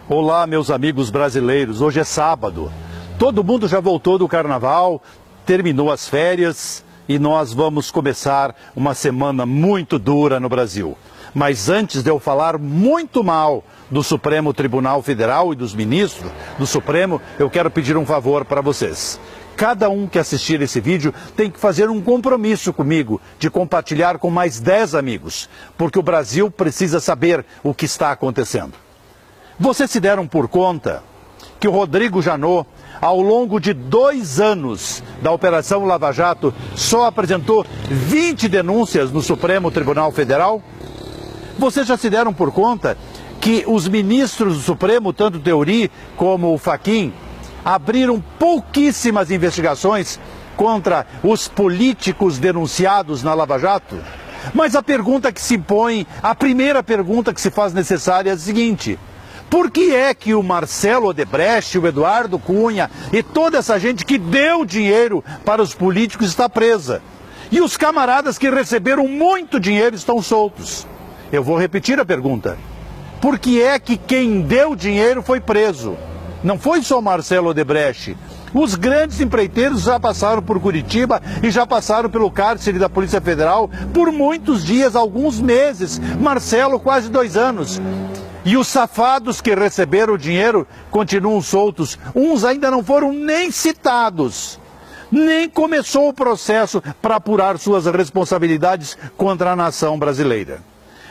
Olá, meus amigos brasileiros. Hoje é sábado. Todo mundo já voltou do carnaval, terminou as férias e nós vamos começar uma semana muito dura no Brasil. Mas antes de eu falar muito mal do Supremo Tribunal Federal e dos ministros do Supremo, eu quero pedir um favor para vocês. Cada um que assistir esse vídeo tem que fazer um compromisso comigo de compartilhar com mais 10 amigos, porque o Brasil precisa saber o que está acontecendo. Vocês se deram por conta que o Rodrigo Janot, ao longo de 2 anos da Operação Lava Jato, só apresentou 20 denúncias no Supremo Tribunal Federal? Vocês já se deram por conta que os ministros do Supremo, tanto o Theory como o Fachin, abriram pouquíssimas investigações contra os políticos denunciados na Lava Jato? Mas a pergunta que se impõe, a primeira pergunta que se faz necessária é a seguinte: por que é que o Marcelo Odebrecht, o Eduardo Cunha e toda essa gente que deu dinheiro para os políticos está presa? E os camaradas que receberam muito dinheiro estão soltos? Eu vou repetir a pergunta. Por que é que quem deu dinheiro foi preso? Não foi só o Marcelo Odebrecht. Os grandes empreiteiros já passaram por Curitiba e já passaram pelo cárcere da Polícia Federal por muitos dias, alguns meses. Marcelo, quase 2 anos. E os safados que receberam o dinheiro continuam soltos. Uns ainda não foram nem citados. Nem começou o processo para apurar suas responsabilidades contra a nação brasileira.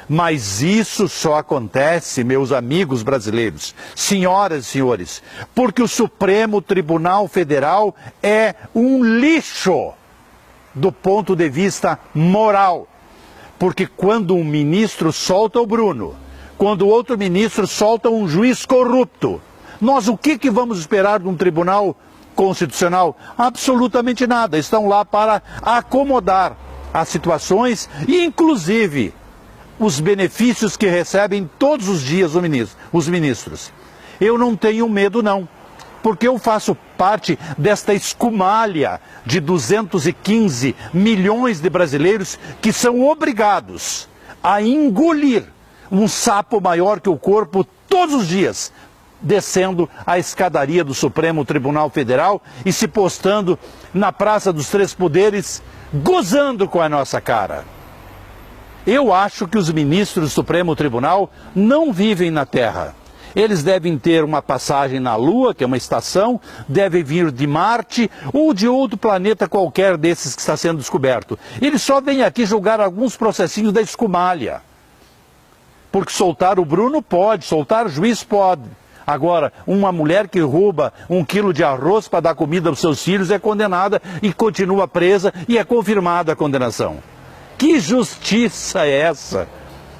Mas isso só acontece, meus amigos brasileiros, senhoras e senhores, porque o Supremo Tribunal Federal é um lixo do ponto de vista moral. Porque quando um ministro solta o Bruno, quando o outro ministro solta um juiz corrupto, nós o que vamos esperar de um tribunal constitucional? Absolutamente nada. Estão lá para acomodar as situações e, inclusive, os benefícios que recebem todos os dias os ministros. Eu não tenho medo não, porque eu faço parte desta escumalha de 215 milhões de brasileiros que são obrigados a engolir um sapo maior que o corpo todos os dias, descendo a escadaria do Supremo Tribunal Federal e se postando na Praça dos Três Poderes, gozando com a nossa cara. Eu acho que os ministros do Supremo Tribunal não vivem na Terra. Eles devem ter uma passagem na Lua, que é uma estação, devem vir de Marte ou de outro planeta qualquer desses que está sendo descoberto. Eles só vêm aqui julgar alguns processinhos da escumalha. Porque soltar o Bruno pode, soltar o juiz pode. Agora, uma mulher que rouba 1 quilo de arroz para dar comida aos seus filhos é condenada e continua presa e é confirmada a condenação. Que justiça é essa?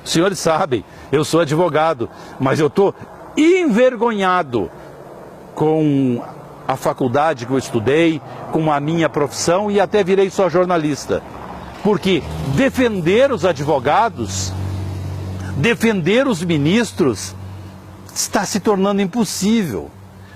Os senhores sabem, eu sou advogado, mas eu estou envergonhado com a faculdade que eu estudei, com a minha profissão e até virei só jornalista. Porque defender os advogados, defender os ministros, está se tornando impossível.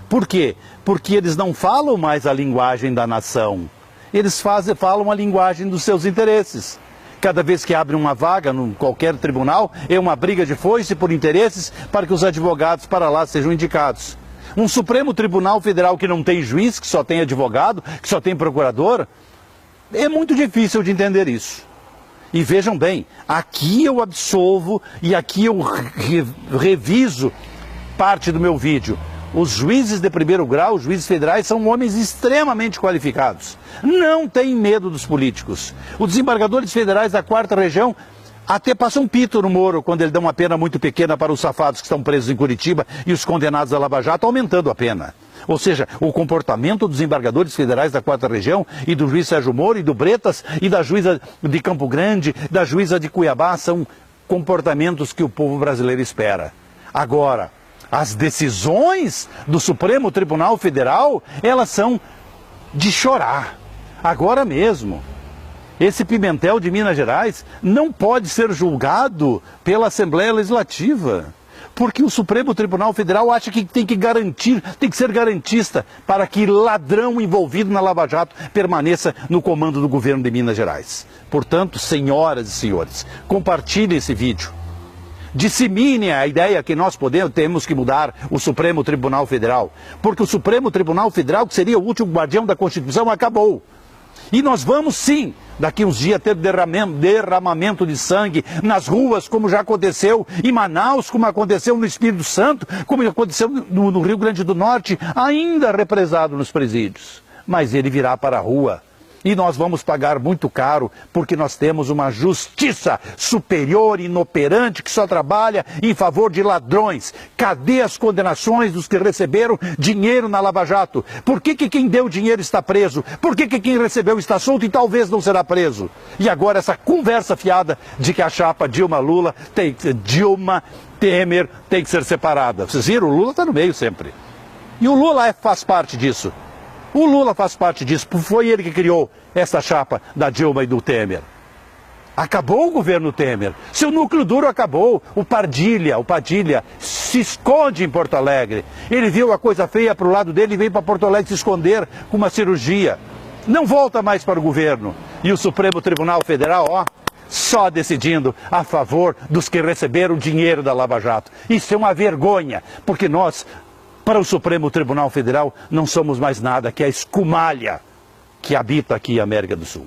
Por quê? Porque eles não falam mais a linguagem da nação. Eles falam a linguagem dos seus interesses. Cada vez que abre uma vaga em qualquer tribunal, é uma briga de foice por interesses para que os advogados para lá sejam indicados. Um Supremo Tribunal Federal que não tem juiz, que só tem advogado, que só tem procurador, é muito difícil de entender isso. E vejam bem, aqui eu absolvo e aqui eu reviso parte do meu vídeo. Os juízes de primeiro grau, os juízes federais, são homens extremamente qualificados. Não têm medo dos políticos. Os desembargadores federais da 4ª região até passam um pito no Moro quando ele dá uma pena muito pequena para os safados que estão presos em Curitiba e os condenados à Lava Jato, aumentando a pena. Ou seja, o comportamento dos desembargadores federais da 4ª região e do juiz Sérgio Moro e do Bretas e da juíza de Campo Grande, da juíza de Cuiabá, são comportamentos que o povo brasileiro espera. Agora, as decisões do Supremo Tribunal Federal, elas são de chorar. Agora mesmo, esse Pimentel de Minas Gerais não pode ser julgado pela Assembleia Legislativa, porque o Supremo Tribunal Federal acha que tem que garantir, tem que ser garantista para que ladrão envolvido na Lava Jato permaneça no comando do governo de Minas Gerais. Portanto, senhoras e senhores, compartilhem esse vídeo. disseminem a ideia que nós temos que mudar o Supremo Tribunal Federal. Porque o Supremo Tribunal Federal, que seria o último guardião da Constituição, acabou. E nós vamos sim, daqui uns dias, ter derramamento de sangue nas ruas, como já aconteceu em Manaus, como aconteceu no Espírito Santo, como aconteceu no Rio Grande do Norte, ainda represado nos presídios. Mas ele virá para a rua. E nós vamos pagar muito caro, porque nós temos uma justiça superior, inoperante, que só trabalha em favor de ladrões. Cadê as condenações dos que receberam dinheiro na Lava Jato? Por que quem deu dinheiro está preso? Por que quem recebeu está solto e talvez não será preso? E agora essa conversa fiada de que a chapa Dilma Temer tem que ser separada. Vocês viram? O Lula está no meio sempre. E o Lula faz parte disso. O Lula faz parte disso, foi ele que criou essa chapa da Dilma e do Temer. Acabou o governo Temer, seu núcleo duro acabou, o Padilha se esconde em Porto Alegre. Ele viu a coisa feia para o lado dele e veio para Porto Alegre se esconder com uma cirurgia. Não volta mais para o governo. E o Supremo Tribunal Federal, só decidindo a favor dos que receberam dinheiro da Lava Jato. Isso é uma vergonha, porque nós, para o Supremo Tribunal Federal, não somos mais nada que a escumalha que habita aqui a América do Sul.